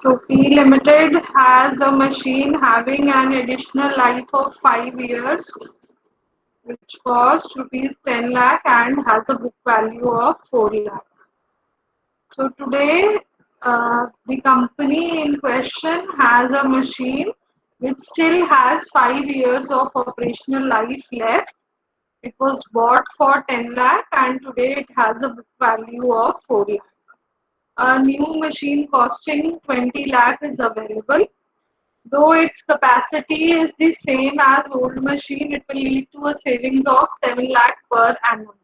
So P Limited has a machine having an additional life of 5 years, which costs rupees 10 lakh and has a book value of 4 lakh. So today, the company in question has a machine which still has 5 years of operational life left. It was bought for 10 lakh and today it has a book value of 4 lakh. A new machine costing 20 lakh is available. Though its capacity is the same as old machine, it will lead to a savings of 7 lakh per annum.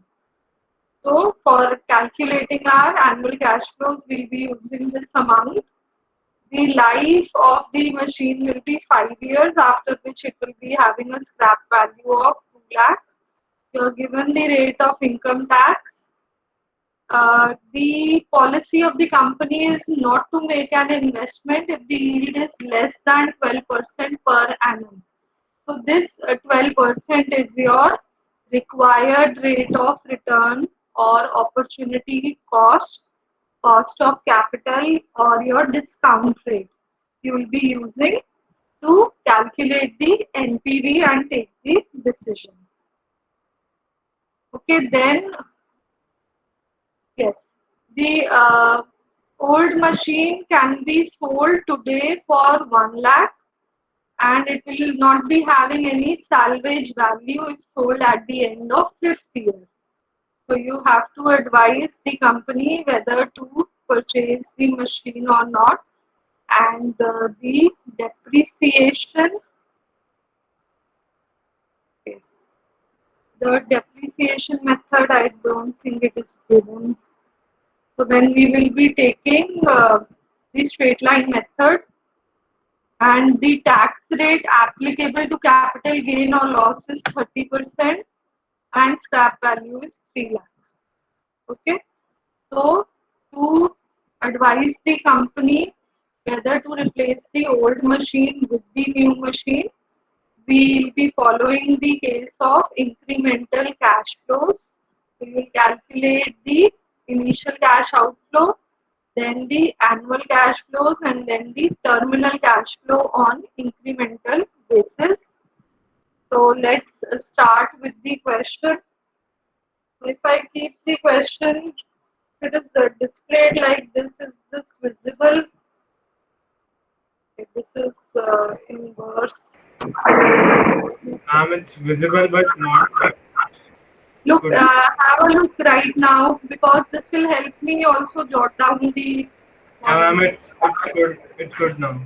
So for calculating our annual cash flows, we'll be using this amount. The life of the machine will be 5 years, after which it will be having a scrap value of 2 lakh. You're given the rate of income tax. The policy of the company is not to make an investment if the yield is less than 12% per annum. So this 12% is your required rate of return or opportunity cost, cost of capital, or your discount rate you will be using to calculate the NPV and take the decision. Okay, then yes, the old machine can be sold today for 1 lakh and it will not be having any salvage value if sold at the end of 5th year. So you have to advise the company whether to purchase the machine or not, and the depreciation. Okay. The depreciation method, I don't think it is given. So then we will be taking the straight line method, and the tax rate applicable to capital gain or loss is 30% and scrap value is 3 lakh. Okay. So to advise the company whether to replace the old machine with the new machine, we will be following the case of incremental cash flows. We will calculate the initial cash outflow, then the annual cash flows, and then the terminal cash flow on incremental basis. So let's start with the question. If I keep the question, it is displayed like this. Is this visible? Okay, this is inverse. It's visible but not that Look, good. have a look right now because this will help me also jot down the Yeah, ma'am, points. it's good. It's good now.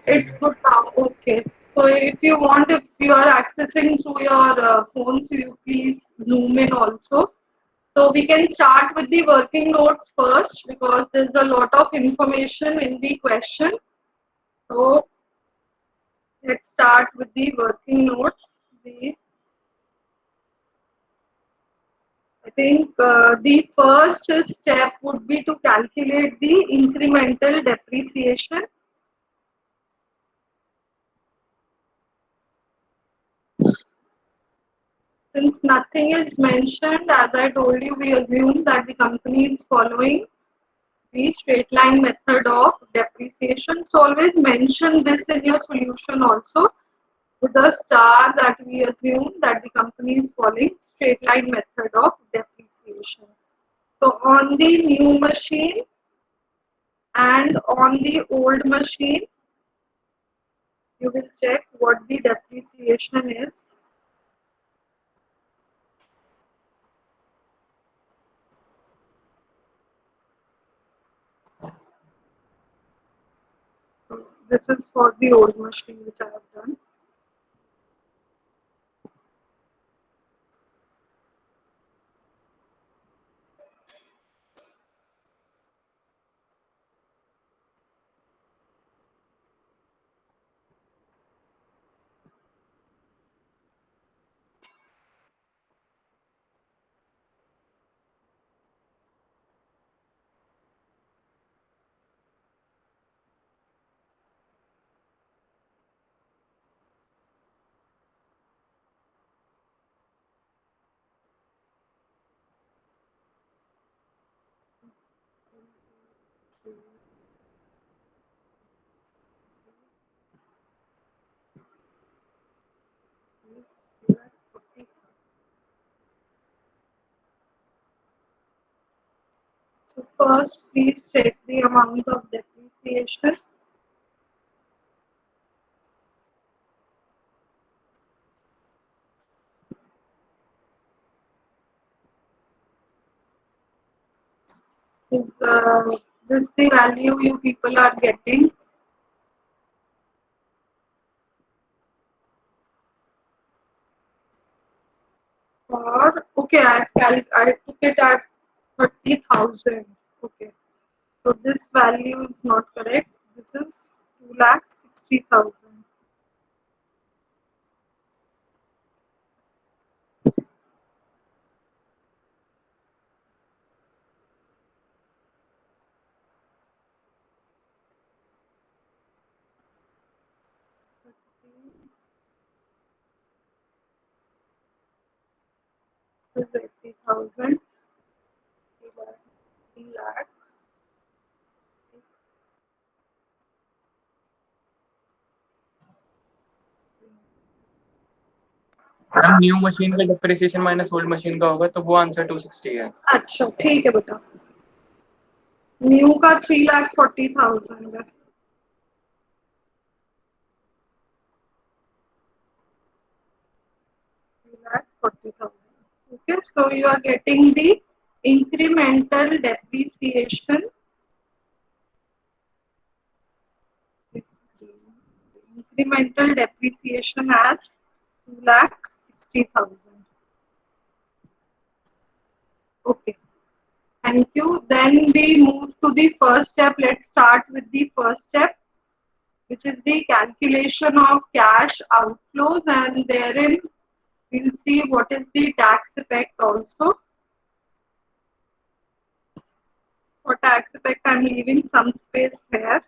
Thank It's you. good now. Okay. So if you want, if you are accessing through your phone, so you please zoom in also. So we can start with the working notes first because there's a lot of information in the question. So let's start with the working notes. The I think the first step would be to calculate the incremental depreciation. Since nothing is mentioned, as I told you, we assume that the company is following the straight line method of depreciation. So always mention this in your solution also with a star that we assume that the company is following straight line method of depreciation. So on the new machine and on the old machine, you will check what the depreciation is. So this is for the old machine which I have done. So first, please check the amount of depreciation. Is this the value you people are getting? Or okay, I took it at 30,000. Okay, so this value is not correct. This is 2,60,000. This is 80,000. 3 lakh is ma'am new machine का depreciation minus old machine का होगा तो वो answer 260 है। अच्छा ठीक है बेटा, न्यू का 3,40,000 है। 3,40,000. Okay, so you are getting the incremental depreciation. Incremental depreciation as 2,60,000. Okay, thank you. Then we move to the first step. Let's start with the first step, which is the calculation of cash outflows, and therein we'll see what is the tax effect also. For tax effect, I'm leaving some space here.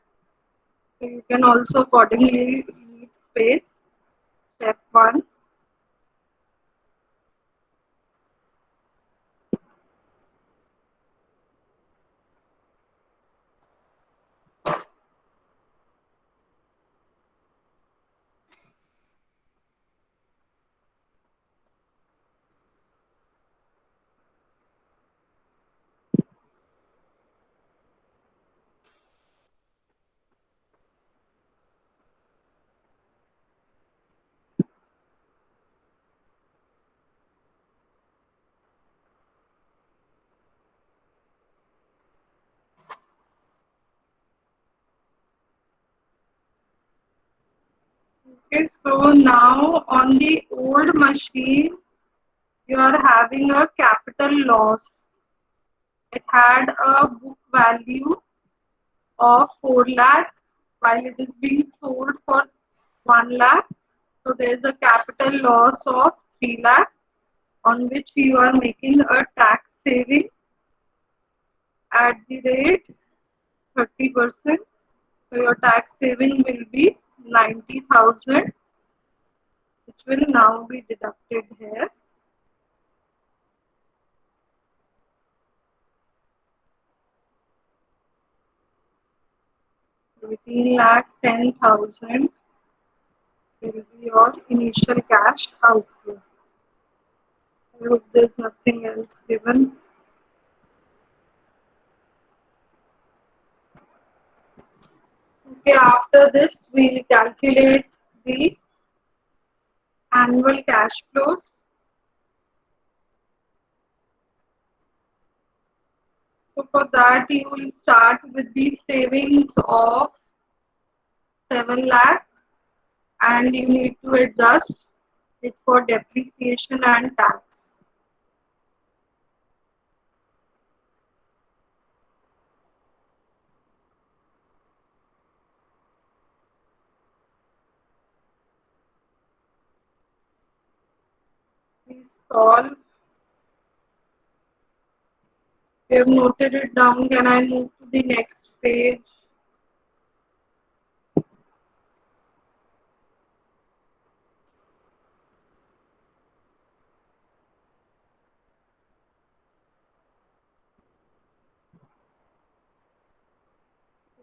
So you can also accordingly leave space. Step 1. Okay, so now on the old machine, you are having a capital loss. It had a book value of 4 lakh while it is being sold for 1 lakh. So there is a capital loss of 3 lakh on which you are making a tax saving at the rate 30%. So your tax saving will be 90,000, which will now be deducted here. So 18,10,000 will be your initial cash outflow. I hope there's nothing else given. Okay, after this we'll calculate the annual cash flows. So for that you will start with the savings of 7 lakh and you need to adjust it for depreciation and tax. Please solve. We have noted it down. Can I move to the next page?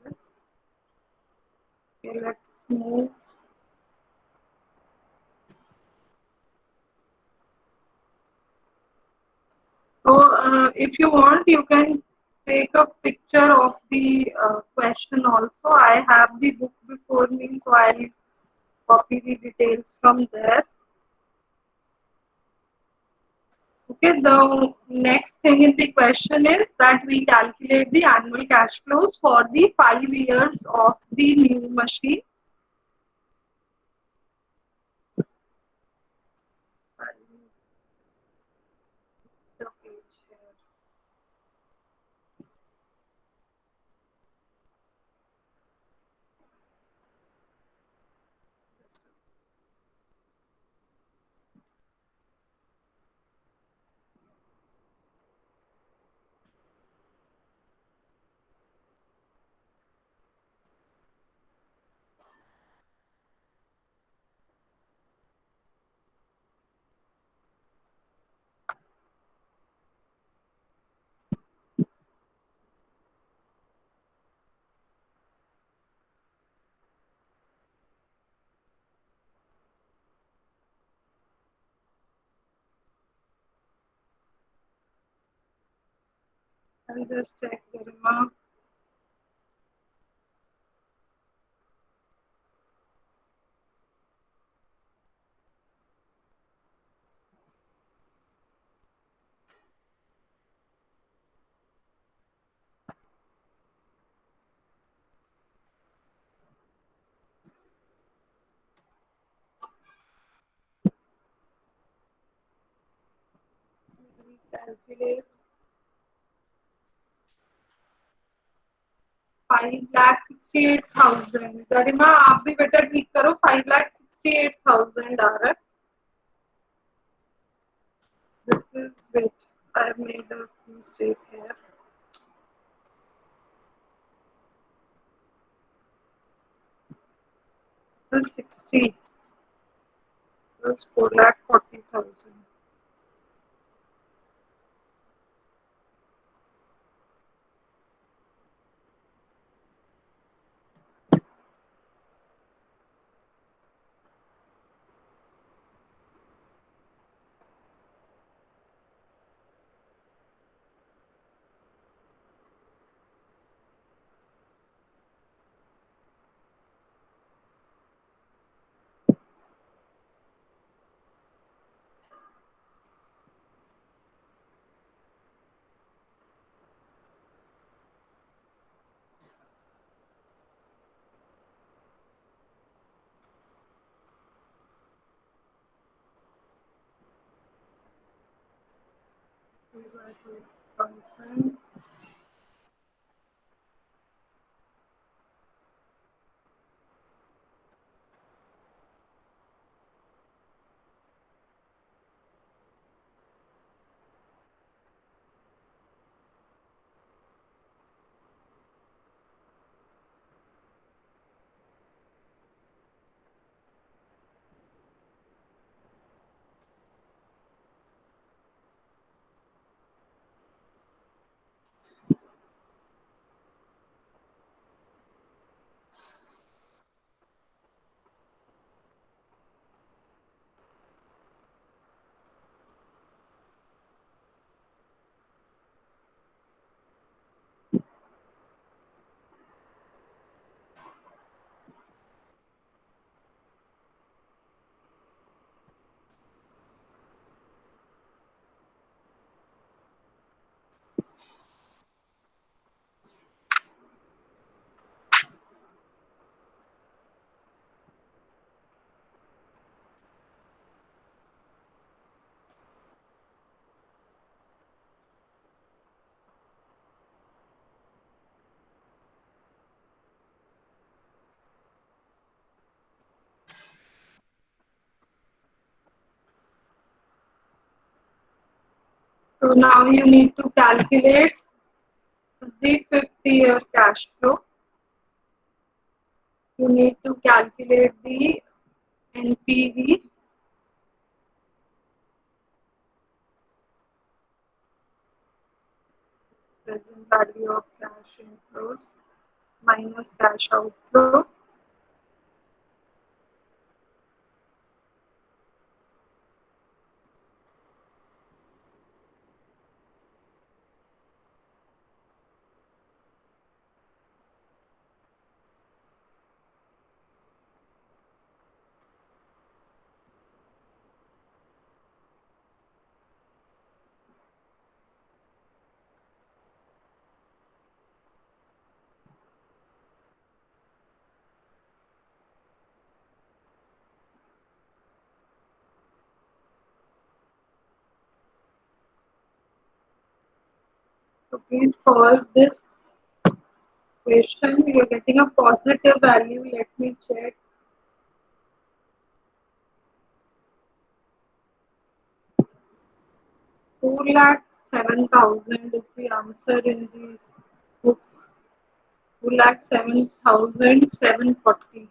Yes. Okay, let's move. So if you want, you can take a picture of the question also. I have the book before me, so I'll copy the details from there. Okay, the next thing in the question is that we calculate the annual cash flows for the 5 years of the new machine. The page here. I'll just check the remark. We calculate 5,68,000. गरिमा आप भी बेटा ठीक करो 5,68,000 आ रहा है. This is which I made a mistake here. This 60 plus 4,40,000. Divided by 1,000. So now you need to calculate the 50-year cash flow. You need to calculate the NPV, present value of cash inflows, minus cash outflow. So please solve this question. You are getting a positive value. Let me check. Four lakh 7,000 is the answer in the book. 2,07,740.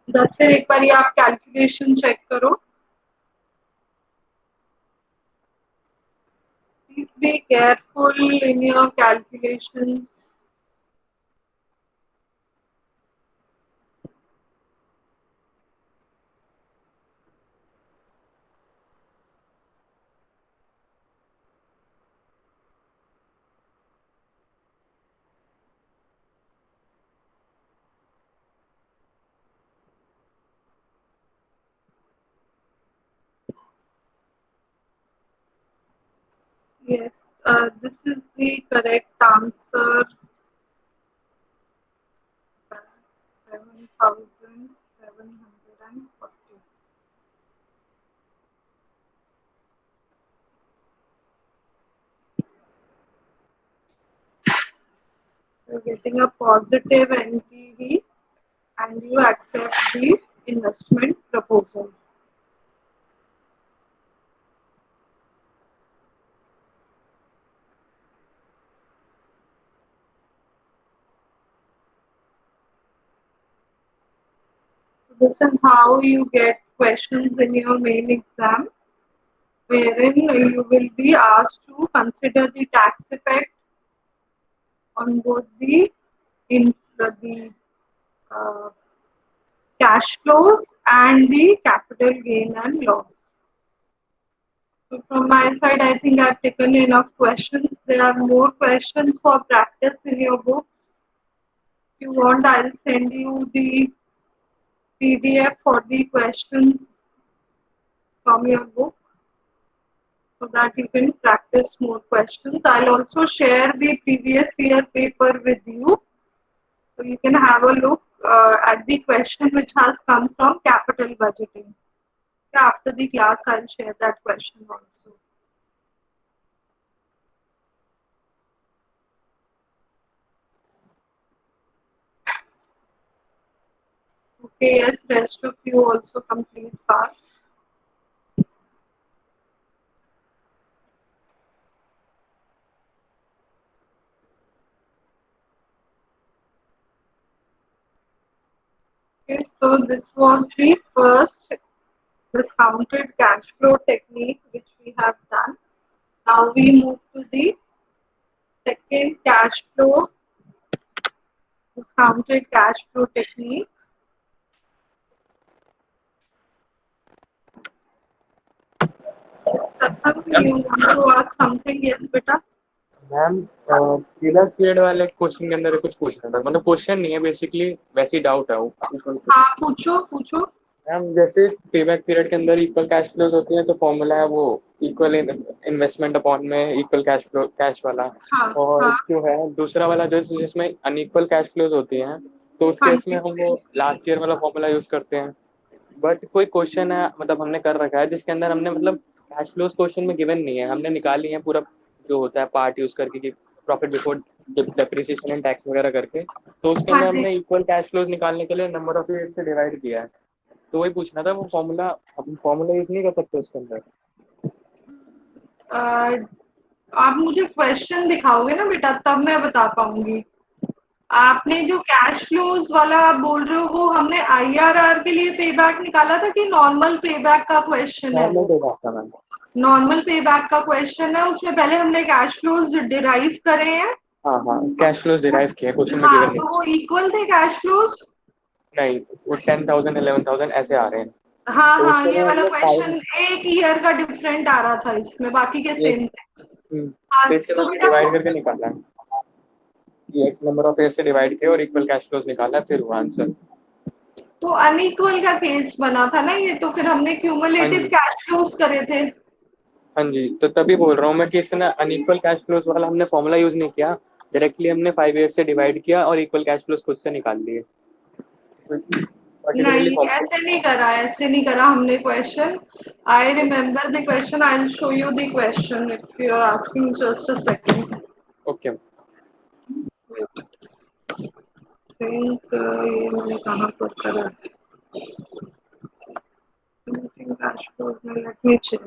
10 से एक बार आप calculation check करो. Please be careful in your calculations. Yes, this is the correct answer. 7,740. You're getting a positive NPV and you accept the investment proposal. This is how you get questions in your main exam, wherein you will be asked to consider the tax effect on both the uh, cash flows and the capital gain and loss. So from my side, I think I've taken enough questions. There are more questions for practice in your books. If you want, I'll send you the PDF for the questions from your book so that you can practice more questions. I'll also share the previous year paper with you so you can have a look at the question which has come from capital budgeting. After the class, I'll share that question also. Okay, yes, rest of you also complete fast. Okay, so this was the first discounted cash flow technique which we have done. Now we move to the second cash flow, discounted cash flow technique. Pratham, you want to ask something? Yes, beta. Ma'am payback period वाले question के अंदर कुछ पूछना था, मतलब question नहीं है, basically वैसे ही डाउट है वो. हाँ, पूछो पूछो. मैम जैसे पेबैक पीरियड के अंदर इक्वल कैश फ्लोज होती हैं तो फॉर्मूला है वो इक्वल इन्वेस्टमेंट अपॉन में इक्वल कैश फ्लो कैश वाला. हाँ, और हाँ, जो है दूसरा वाला जो जिसमें अनइक्वल कैश फ्लोज होती हैं तो उस हाँ केस में जी. हम वो लास्ट ईयर वाला फॉर्मूला यूज करते हैं. बट कोई क्वेश्चन है मतलब हमने कर रखा है जिसके अंदर हमने मतलब कैश फ्लोज क्वेश्चन में गिवन नहीं है, हमने निकाली है पूरा जो होता है पार्ट यूज करके कि profit before depreciation and tax वगैरह करके, तो उसके हाँ अंदर जी. हमने इक्वल कैश फ्लोज निकालने के लिए नंबर ऑफ ईयर से डिवाइड किया है. तो वही पूछना था, वो फॉर्मूला हम फॉर्मूला यूज नहीं कर सकते उसके अंदर. आप मुझे क्वेश्चन दिखाओगे ना बेटा, तब मैं बता पाऊंगी. आपने जो कैश फ्लोज वाला आप बोल रहे हो वो हमने आईआरआर के लिए पे बैक निकाला था कि नॉर्मल पे बैक का क्वेश्चन है? नॉर्मल पे बैक था मैम. नॉर्मल पे बैक का क्वेश्चन है, उसमें पहले हमने कैश फ्लोज डिराइव करे हैं. हाँ हाँ, कैश फ्लोज डिराइव किए क्वेश्चन में हाँ, गिवन नहीं. तो वो इक्वल थे कैश फ्लोज. नहीं, वो 10,000 11,000 ऐसे आ रहे हैं. हाँ तो हाँ, उसके ये में वाला हमने क्वेश्चन एक ईयर का डिफरेंट आ रहा था इसमें, बाकी के सेम थे. हाँ, तो इसके तो बाद बेटा डिवाइड करके निकाला है कि एक नंबर ऑफ ईयर से डिवाइड किया और इक्वल कैश फ्लोज निकाला है, फिर हुआ आंसर. तो अनइक्वल का केस बना था ना ये, तो फिर हमने क्यूमुलेटिव हाँ जी. कैश फ्लोज करे थे. हाँ जी, तो तभी बोल रहा हूँ मैं कि इसके ना अनइक्वल कैश फ्लोज वाला हमने फॉर्मूला यूज नहीं किया, डायरेक्टली हमने 5 ईयर से डिवाइड किया और इक्वल कैश फ्लोज खुद से निकाल लिए. पर्टिकुलरली नहीं, ऐसे नहीं करा, ऐसे नहीं करा हमने question. I remember the question. I will show you the question if you are asking. Just a second. Think ये मैंने कहाँ पर करा कैश फ्लो में, लेट मी चेक.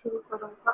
शुरू करा था.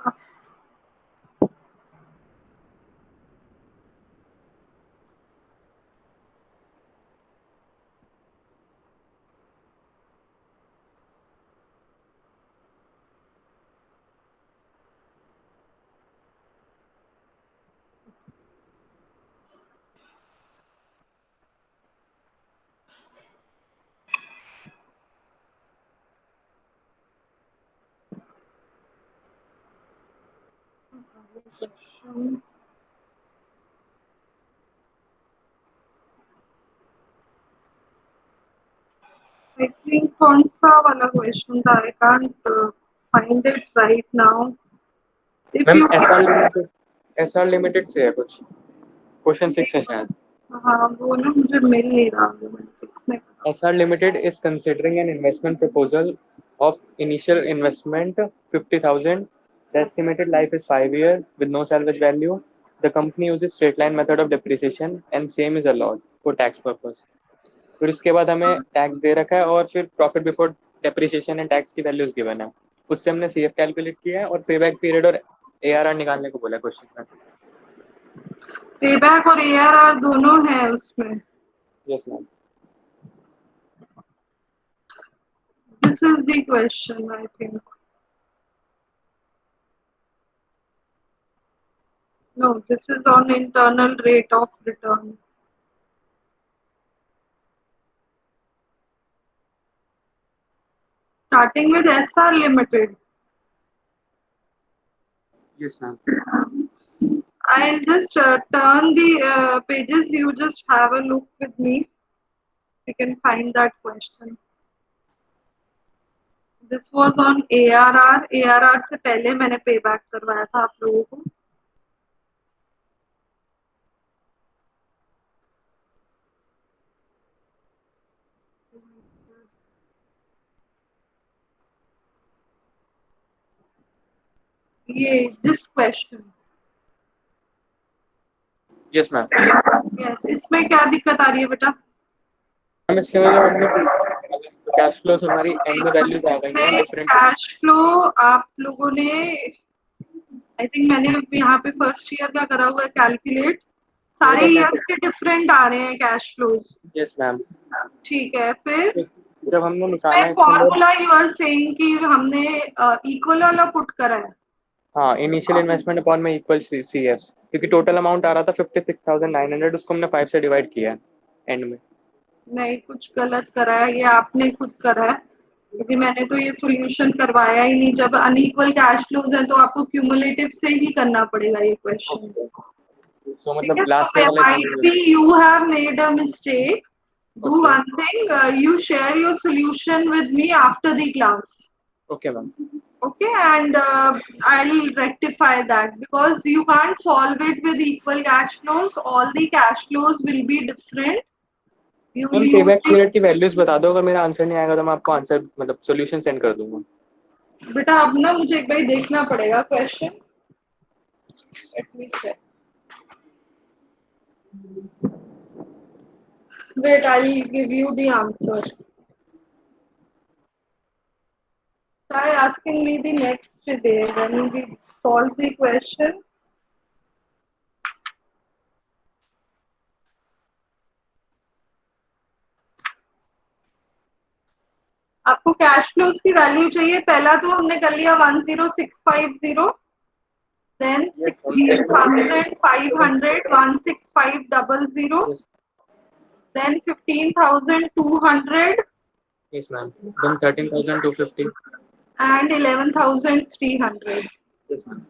Question. I think कौन सा वाला क्वेश्चन था? I can't find it right now. If ma'am you SR limited से है कुछ, क्वेश्चन 6 है शायद. हाँ वो ना मुझे मिल नहीं रहा है, इसमें SR Limited is considering an investment proposal of initial investment 50,000. The estimated life is 5 years with no salvage value. The company uses straight line method of depreciation and same is allowed for tax purpose. फिर उसके बाद हमें tax दे रखा है और फिर profit before depreciation and tax की values given है, उससे हमने सीएफ कैलकुलेट किया है और पेबैक पीरियड और एआरआर निकालने को बोला क्वेश्चन में. पेबैक और एआरआर दोनों है उसमें. Yes ma'am. This is the question, I think. No, this is on internal rate of return. Starting with SR Limited. Yes ma'am. I'll just turn the pages. You just have a look with me. You can find that question. This was on ARR. ARR से पहले मैंने payback करवाया था आप लोगों को. ये this question. Yes ma'am. Yes, इसमें क्या दिक्कत आ रही है बेटा? मैम इसके अंदर हमने कैश फ्लोस हमारी एंड में वैल्यूज आ गई हैं डिफरेंट. कैश फ्लो आप लोगों ने, आई थिंक मैंने यहाँ पे फर्स्ट ईयर का करा हुआ है कैलकुलेट. सारे ईयर्स के डिफरेंट आ रहे हैं कैश फ्लोज. Yes ma'am. ठीक है, फिर जब हमने निकाला है फॉर्मूला यू आर सेइंग कि हमने इक्वल वाला पुट करा है. हाँ, इनिशियल इन्वेस्टमेंट अपॉन में इक्वल सीएफ, क्योंकि टोटल अमाउंट आ रहा था 56,900, उसको हमने 5 से डिवाइड किया है एंड में. नहीं, कुछ गलत करा है, ये आपने खुद करा है, क्योंकि मैंने तो ये सॉल्यूशन करवाया ही नहीं. जब अनइक्वल कैश फ्लोज हैं तो आपको क्यूमुलेटिव से ही करना पड़ेगा ये क्वेश्चन. सो मतलब लास्ट में वाला might be you have made a mistake. Do one thing, you share your solution with me after the class. Okay ma'am. Okay, and I'll rectify that, because you can't solve it with equal cash flows. All the cash flows will be different. You will ma'am use payback the, period की values बता दो, अगर मेरा answer नहीं आएगा तो मैं आपको आंसर मतलब सॉल्यूशन सेंड कर दूंगा. बेटा अब ना मुझे एक बार देखना पड़ेगा question. Let me check. Wait, I'll give you the answer. Try asking me the next day when we solve the question. आपको कैश फ्लोज की वैल्यू चाहिए. पहला तो हमने कर लिया 10650, then 16,500, 16500, then 15,200 yes ma'am. Then 13,250 and 11,300. Yes ma'am.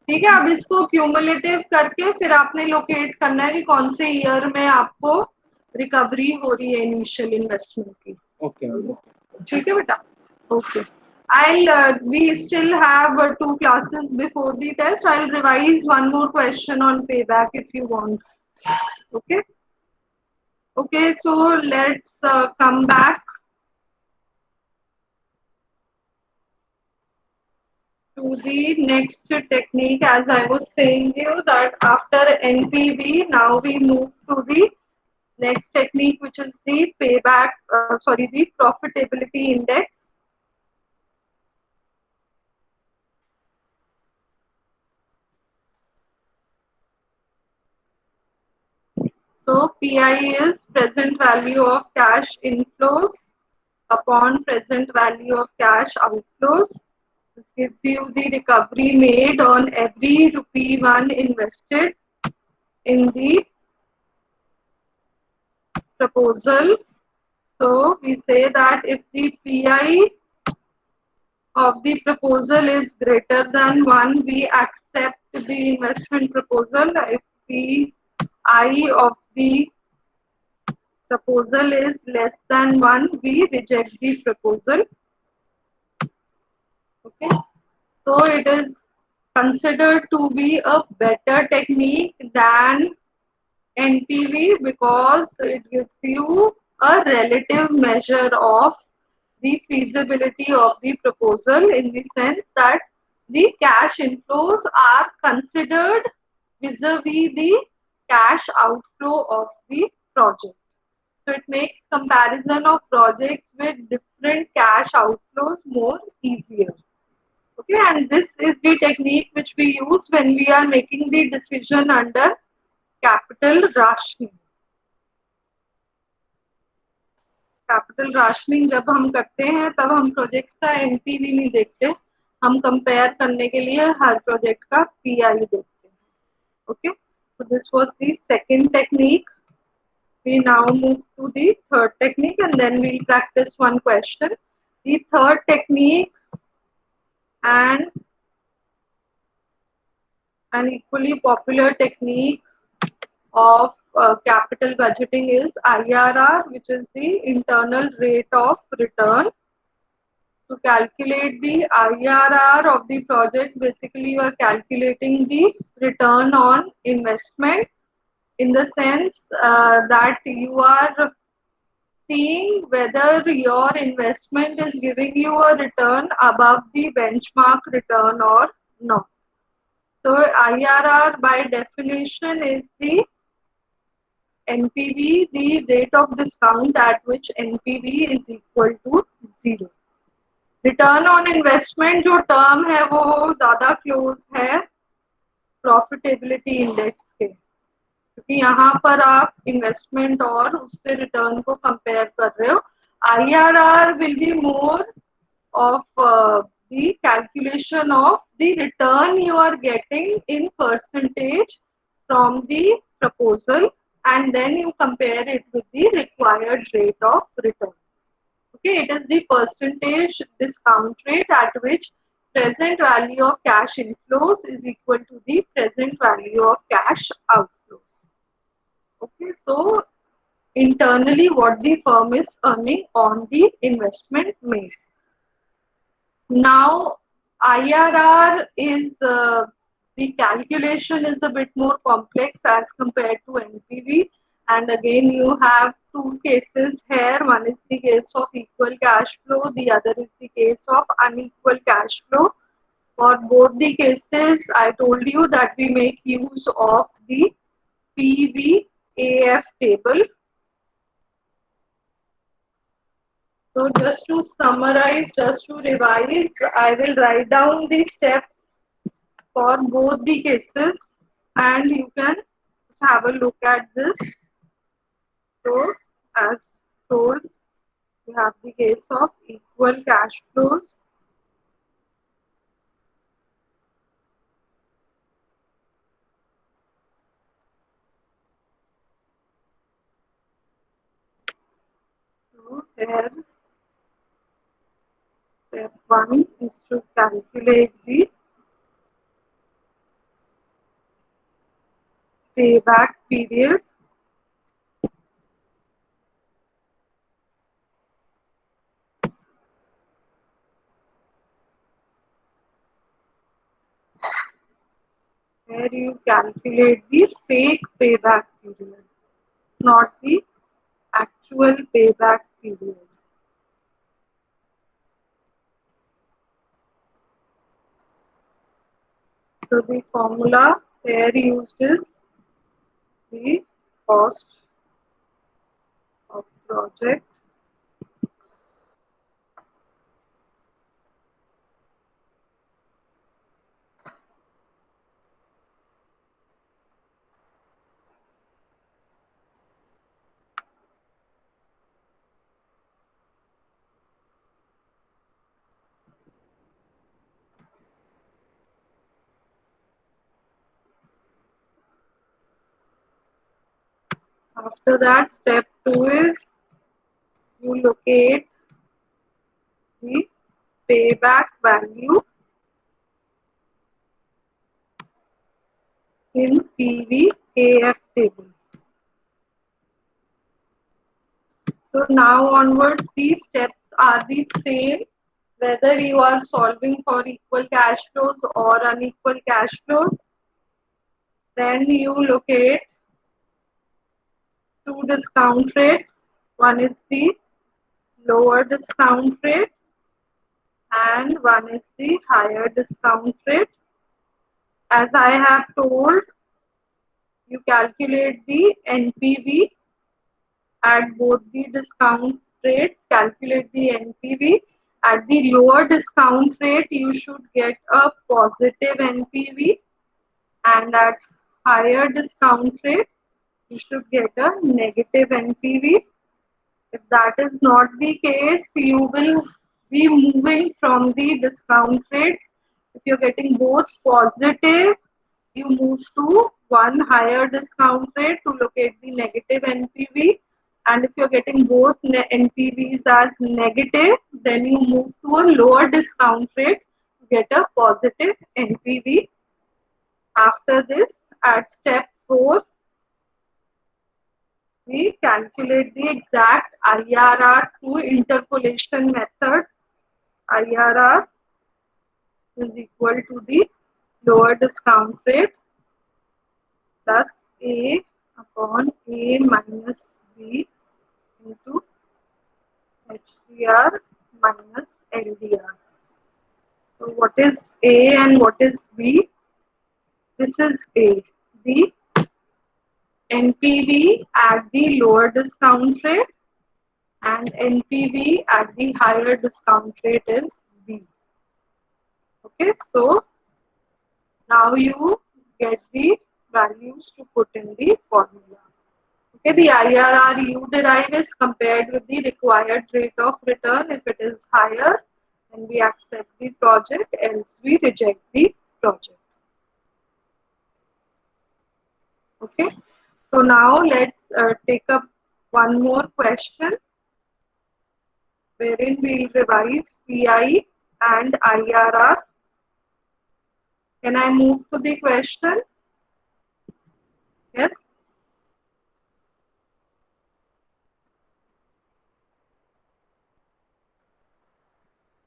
ठीक है, अब इसको क्यूमुलेटिव करके फिर आपने लोकेट करना है कि कौन से ईयर में आपको रिकवरी हो रही है इनिशियल इन्वेस्टमेंट की. Okay ma'am. ठीक है बेटा. Okay, We still have 2 classes before the test. I'll revise one more question on payback if you want. Okay. Okay, so let's come back to the next technique. As I was saying you that after NPV, now we move to the next technique, which is the payback, the profitability index. So PI is present value of cash inflows upon present value of cash outflows. This gives you the recovery made on every rupee 1 invested in the proposal. So we say that if the PI of the proposal is greater than 1, we accept the investment proposal. If the I of the proposal is less than 1, we reject the proposal. Okay, so it is considered to be a better technique than NPV because it gives you a relative measure of the feasibility of the proposal, in the sense that the cash inflows are considered vis-a-vis the cash outflow of the project. So it makes comparison of projects with different cash outflows more easier. Okay, and this is the technique which we use when we are making the decision under capital rationing. Capital rationing जब हम करते हैं तब हम projects का NPV नहीं देखते, हम कंपेयर करने के लिए हर प्रोजेक्ट का पीआई देखते हैं. Okay, so this was the second technique. We now move to the third technique and then we'll practice one question. The third technique and an equally popular technique of capital budgeting is IRR, which is the internal rate of return. To calculate the IRR of the project, basically you are calculating the return on investment, in the sense that you are seeing whether your investment is giving you a return above the benchmark return or not. So IRR by definition is the NPV, the rate of discount at which NPV is equal to 0. Return on investment जो term है वो ज्यादा close है profitability index के, क्योंकि यहाँ पर आप इन्वेस्टमेंट और उसके रिटर्न को कंपेयर कर रहे हो. IRR will be more of the calculation of the return you are getting in percentage from the proposal, and then you compare it with the required rate of return. Okay, it is the percentage discount rate at which present value of cash inflows is equal to the present value of cash outflows. Okay, so internally what the firm is earning on the investment made. Now IRR is the calculation is a bit more complex as compared to NPV, and again you have two cases here. One is the case of equal cash flow, the other is the case of unequal cash flow. For both the cases, I told you that we make use of the PVAF table. So just to summarize, just to revise, I will write down the steps for both the cases and you can have a look at this. So as told, we have the case of equal cash flows. So here step 1 is to calculate the payback period. where you calculate the fake payback period, not the actual payback period. So the formula here used is the cost of project After that, step 2 is you locate the payback value in PVAF table. So now onwards, these steps are the same whether you are solving for equal cash flows or unequal cash flows. Then you locate two discount rates. One is the lower discount rate and one is the higher discount rate. As I have told, you calculate the NPV at both the discount rates, calculate the NPV. At the lower discount rate, you should get a positive NPV, and at higher discount rate, you should get a negative NPV. If that is not the case, you will be moving from the discount rates. If you're getting both positive, you move to one higher discount rate to locate the negative NPV. And if you're getting both NPVs as negative, then you move to a lower discount rate to get a positive NPV. After this, at step 4, we calculate the exact IRR through interpolation method. IRR is equal to the lower discount rate plus A upon A minus B into HDR minus LDR. So what is A and what is B? This is A. The NPV at the lower discount rate and NPV at the higher discount rate is B. Okay, so now you get the values to put in the formula. Okay, the IRR you derive is compared with the required rate of return. If it is higher, then we accept the project, else we reject the project. Okay, so now let's take up one more question wherein we will revise PI and IRR. Can I move to the question? Yes.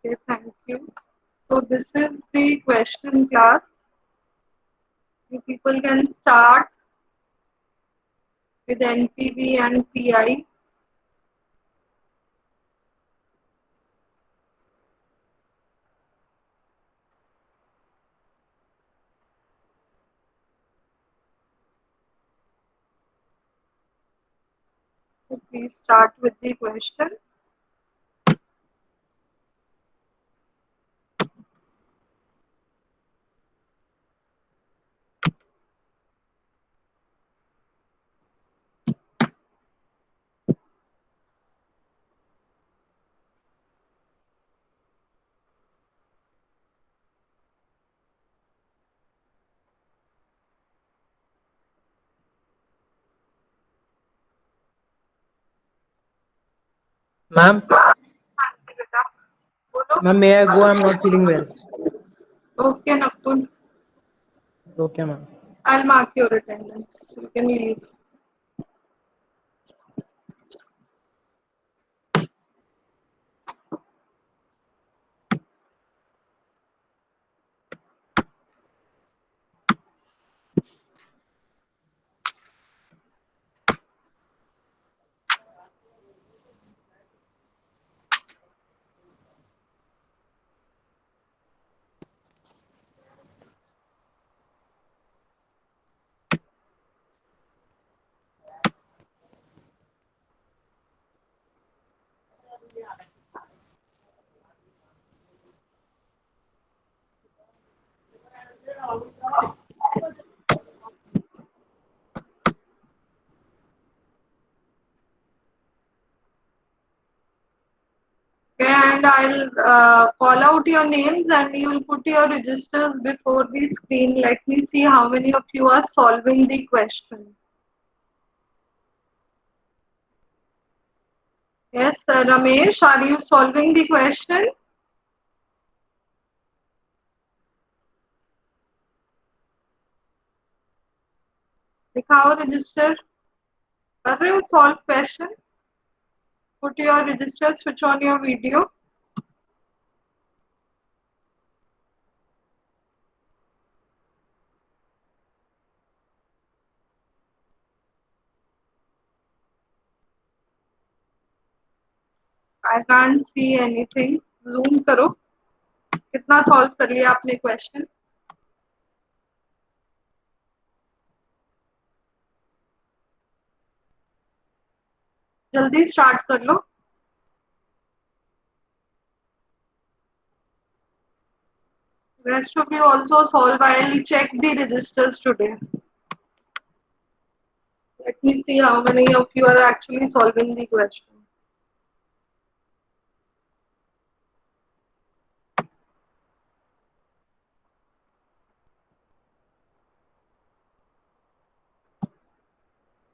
Okay, thank you. So this is the question class. You people can start with NPV and PI. So please start with the question. Ma'am, Bolo. ma'am, may I go? I'm not feeling well. Okay, Nakul. Okay, ma'am. I'll mark your attendance. You can leave. call out your names and you will put your registers before the screen. Let me see how many of you are solving the question. Yes, Ramesh, are you solving the question? दिखाओ register. कर रहे हो solve question? Put your register, switch on your video. I can't see anything. Zoom करो. कितना solve कर लिया आपने question? जल्दी start कर लो. Rest of you also solve. I'll check the registers today. Let me see how many of you are actually solving the question.